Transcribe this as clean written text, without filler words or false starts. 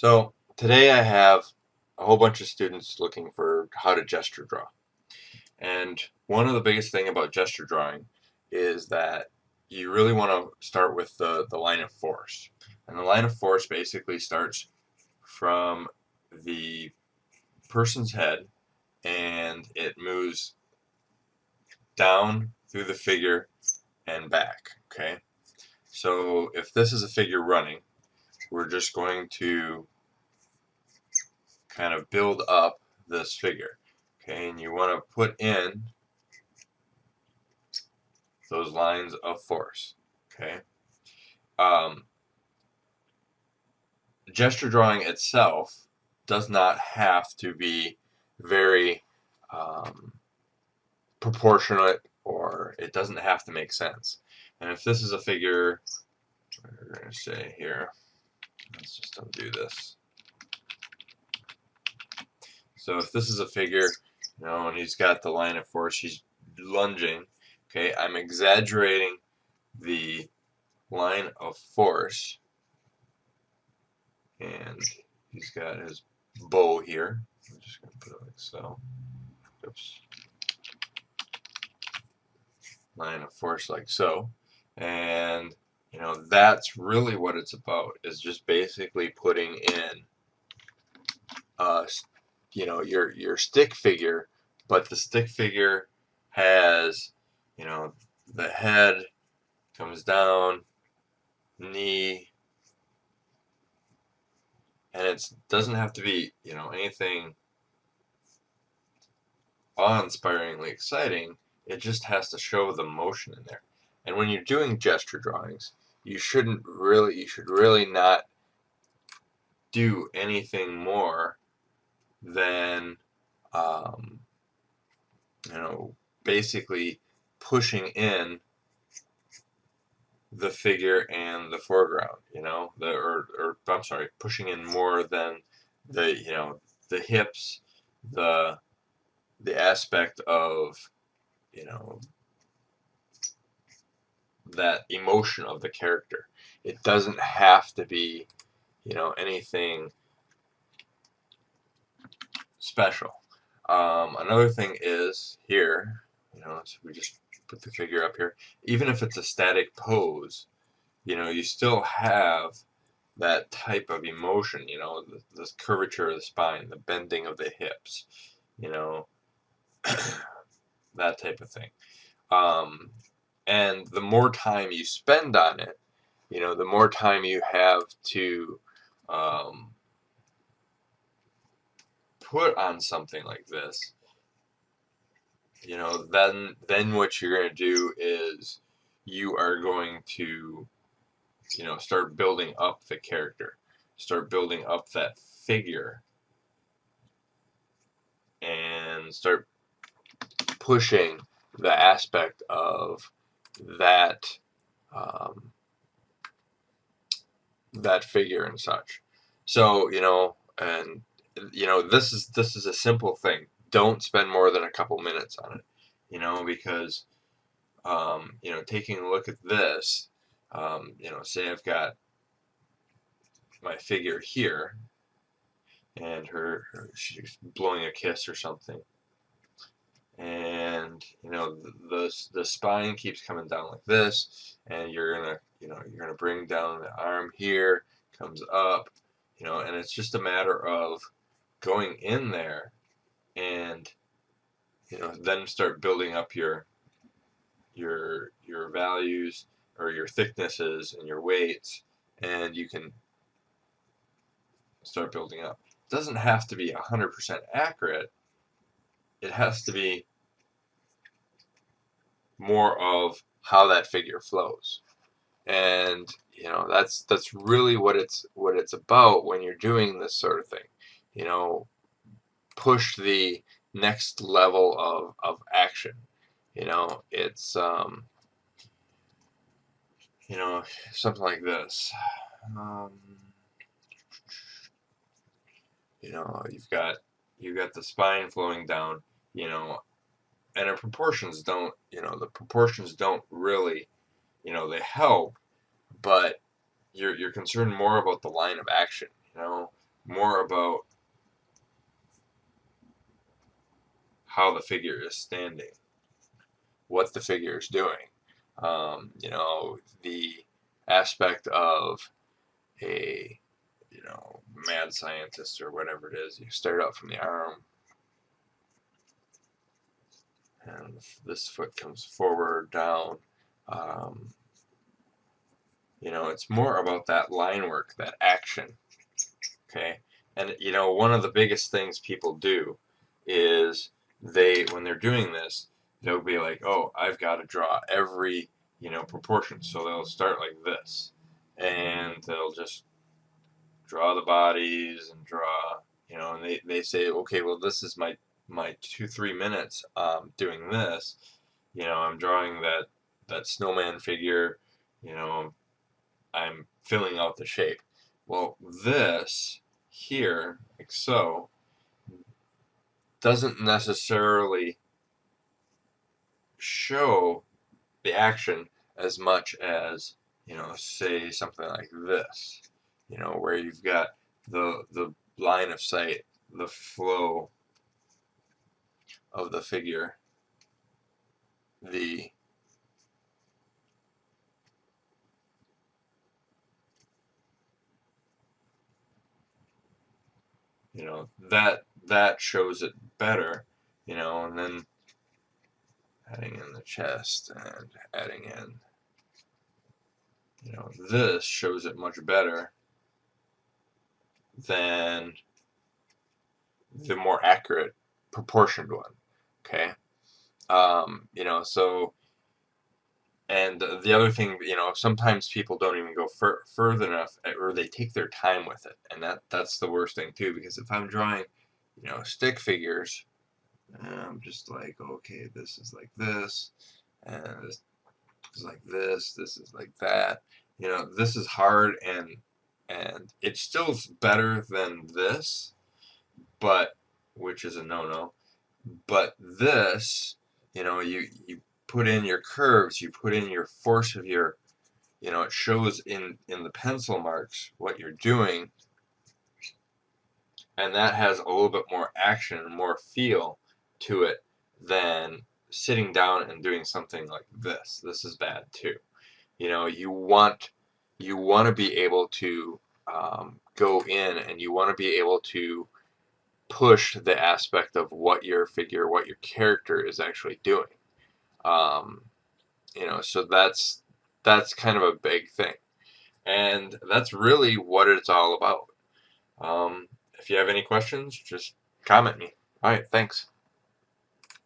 So today I have a whole bunch of students looking for how to gesture draw. And one of the biggest thing about gesture drawing is that you really want to start with the line of force. And the line of force basically starts from the person's head and it moves down through the figure and back. Okay? So if this is a figure running, we're just going to kind of build up this figure. Okay, and you want to put in those lines of force. Okay, um, gesture drawing itself does not have to be very um, proportionate, or it doesn't have to make sense. And if this is a figure, we're going to say here, let's just undo this. So if this is a figure, and he's got the line of force, he's lunging. Okay, I'm exaggerating the line of force, and he's got his bow here. I'm just going to put it like so. Oops. Line of force like so. And, that's really what it's about, is just basically putting in, your stick figure, but the stick figure has, the head comes down, knee, and it doesn't have to be, anything awe-inspiringly exciting. It just has to show the motion in there. And when you're doing gesture drawings, you should really not do anything more than, um, basically pushing in the figure and the foreground, or I'm sorry, pushing in more than the hips, the aspect of, you know, that emotion of the character. It doesn't have to be, anything special. Another thing is here, so we just put the figure up here. Even if it's a static pose, you still have that type of emotion, the curvature of the spine, the bending of the hips, that type of thing. And the more time you spend on it, the more time you have to put on something like this, then what you're going to do is you are going to, start building up the character, start building up that figure, and start pushing the aspect of that that figure and such. So, and this is a simple thing. Don't spend more than a couple minutes on it, because taking a look at this, say I've got my figure here, and she's blowing a kiss or something, and the spine keeps coming down like this, and you're gonna bring down the arm here, comes up, and it's just a matter of going in there and then start building up your values, or your thicknesses and your weights, and you can start building up. It doesn't have to be 100% accurate. It has to be more of how that figure flows. And that's really what it's about when you're doing this sort of thing. Push the next level of action. It's something like this. Um, you've got the spine flowing down, and the proportions don't really, they help, but you're concerned more about the line of action, more about how the figure is standing, what the figure is doing. You know, the aspect of a, you know, mad scientist or whatever it is. You start out from the arm, and this foot comes forward, down. Um, you know, it's more about that line work, that action. Okay, and you know, one of the biggest things people do is when they're doing this, they'll be like, oh, I've got to draw every, you know, proportion. So they'll start like this, and they'll just draw the bodies and draw, you know, and they say, okay, well, this is my 2-3 minutes doing this. You know, I'm drawing that snowman figure. You know, I'm filling out the shape. Well, this here, like so, doesn't necessarily show the action as much as, you know, say something like this, you know, where you've got the line of sight, the flow of the figure, the you know, that shows it better, you know, and then adding in the chest and adding in, you know, this shows it much better than the more accurate proportioned one. Okay. You know, so, and the other thing, you know, sometimes people don't even go further enough, or they take their time with it, and that's the worst thing too. Because if I'm drawing, you know, stick figures, I'm just like, okay, this is like this, and this is like this, this is like that. You know, this is hard, and it's still better than this, but which is a no-no. But this, you know, you put in your curves, you put in your force of your, you know, it shows in the pencil marks what you're doing, and that has a little bit more action and more feel to it than sitting down and doing something like this. This is bad too. You know, you want to be able to go in, and you want to be able to push the aspect of what your figure, what your character is actually doing. Um, you know, so that's kind of a big thing, and that's really what it's all about. If you have any questions, just comment me. All right, thanks.